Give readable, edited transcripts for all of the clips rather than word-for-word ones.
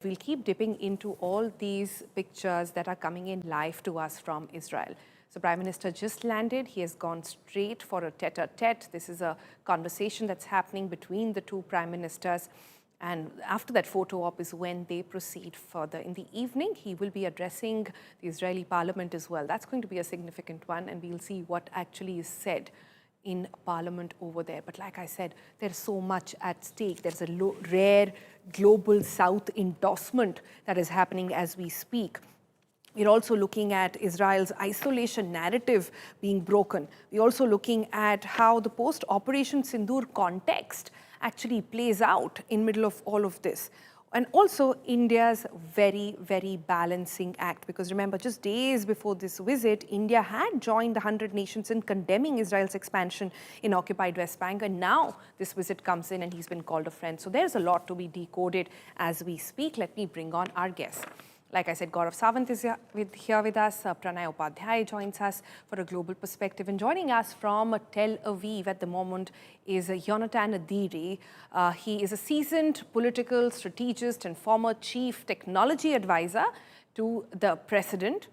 We'll keep dipping into all these pictures that are coming in live to us from Israel. So Prime Minister just landed. He has gone straight for a tete-a-tete. This is a conversation that's happening between the two prime ministers. And after that photo op is when they proceed further. In the evening, he will be addressing the Israeli parliament as well. That's going to be a significant one, and we'll see what actually is said in parliament over there. But like I said, there's so much at stake. There's a rare global south endorsement that is happening as we speak. We're also looking at Israel's isolation narrative being broken. We're also looking at how the post-Operation Sindoor context actually plays out in middle of all of this. And also India's very, very balancing act. Because remember, just days before this visit, India had joined the 100 nations in condemning Israel's expansion in occupied West Bank. And now this visit comes in and he's been called a friend. So there's a lot to be decoded as we speak. Let me bring on our guests. Like I said, Gaurav Sawant is here with us. Pranay Upadhyay joins us for a global perspective. And joining us from Tel Aviv at the moment is Yonatan Adiri. He is a seasoned political strategist and former chief technology advisor to the president,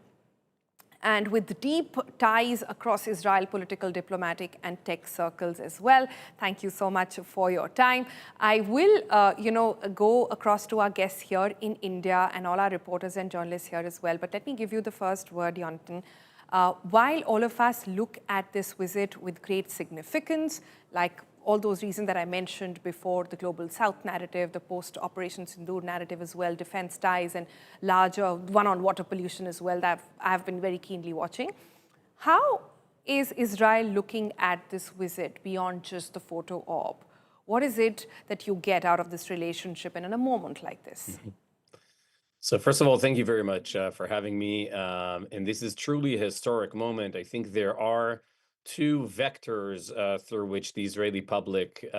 and with deep ties across Israel political, diplomatic and tech circles as well. Thank you so much for your time. I will, go across to our guests here in India and all our reporters and journalists here as well. But let me give you the first word, Yonatan. While all of us look at this visit with great significance, like all those reasons that I mentioned before, the global south narrative, the post-Operation Sindoor narrative as well, defense ties and larger one on water pollution as well, that I've been very keenly watching. How is Israel looking at this visit beyond just the photo op? What is it that you get out of this relationship and in a moment like this? So first of all, thank you very much for having me. And this is truly a historic moment. I think there are two vectors through which the Israeli public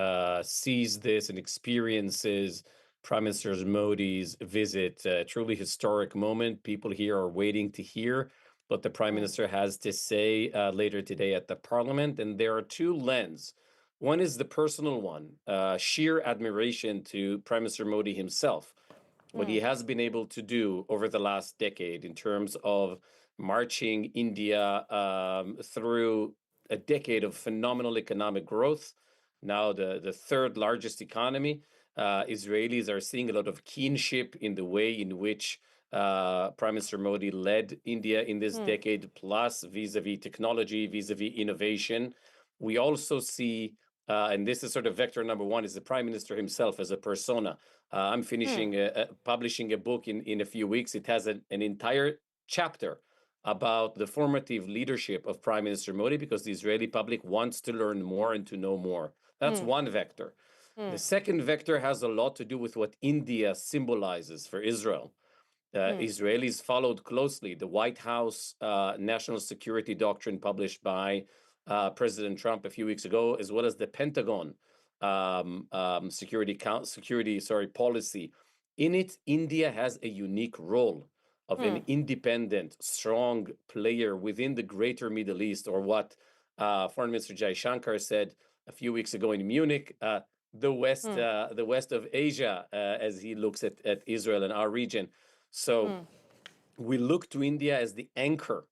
sees this and experiences Prime Minister Modi's visit. Truly historic moment. People here are waiting to hear what the Prime Minister has to say later today at the Parliament. And there are two lenses. One is the personal one, sheer admiration to Prime Minister Modi himself, what he has been able to do over the last decade in terms of marching India through a decade of phenomenal economic growth, now the third largest economy. Israelis are seeing a lot of kinship in the way in which Prime Minister Modi led India in this decade, plus vis-a-vis technology, vis-a-vis innovation. We also see, and this is sort of vector number one, is the Prime Minister himself as a persona. I'm finishing publishing a book in a few weeks. It has an entire chapter about the formative leadership of Prime Minister Modi, because the Israeli public wants to learn more and to know more. That's one vector. The second vector has a lot to do with what India symbolizes for Israel. Israelis followed closely the White House national security doctrine published by President Trump a few weeks ago, as well as the Pentagon security policy. In it, India has a unique role of an independent, strong player within the greater Middle East, or what Foreign Minister Jaishankar said a few weeks ago in Munich, the West of Asia, as he looks at Israel and our region. So we look to India as the anchor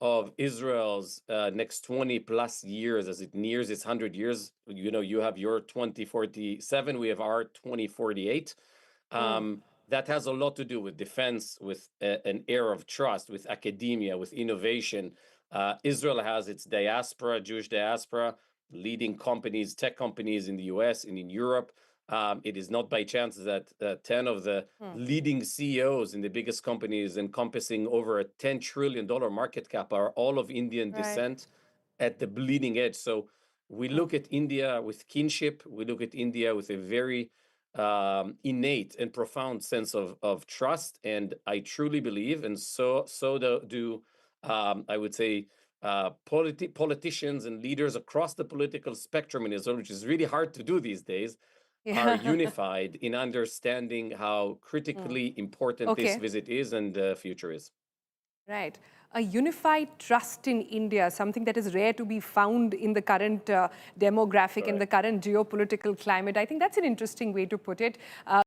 of Israel's next 20 plus years as it nears its 100 years. You know, you have your 2047, we have our 2048. That has a lot to do with defense, with an era of trust, with academia, with innovation. Israel has its diaspora, Jewish diaspora, leading companies, tech companies in the US and in Europe. It is not by chance that 10 of the leading CEOs in the biggest companies, encompassing over a $10 trillion market cap, are all of Indian descent at the bleeding edge. So we look at India with kinship. We look at India with a very innate and profound sense of trust. And I truly believe, and so do I would say, politicians and leaders across the political spectrum in Israel, which is really hard to do these days, are unified in understanding how critically important this visit is and the future is. Right. A unified trust in India, something that is rare to be found in the current demographic, in the current geopolitical climate. I think that's an interesting way to put it.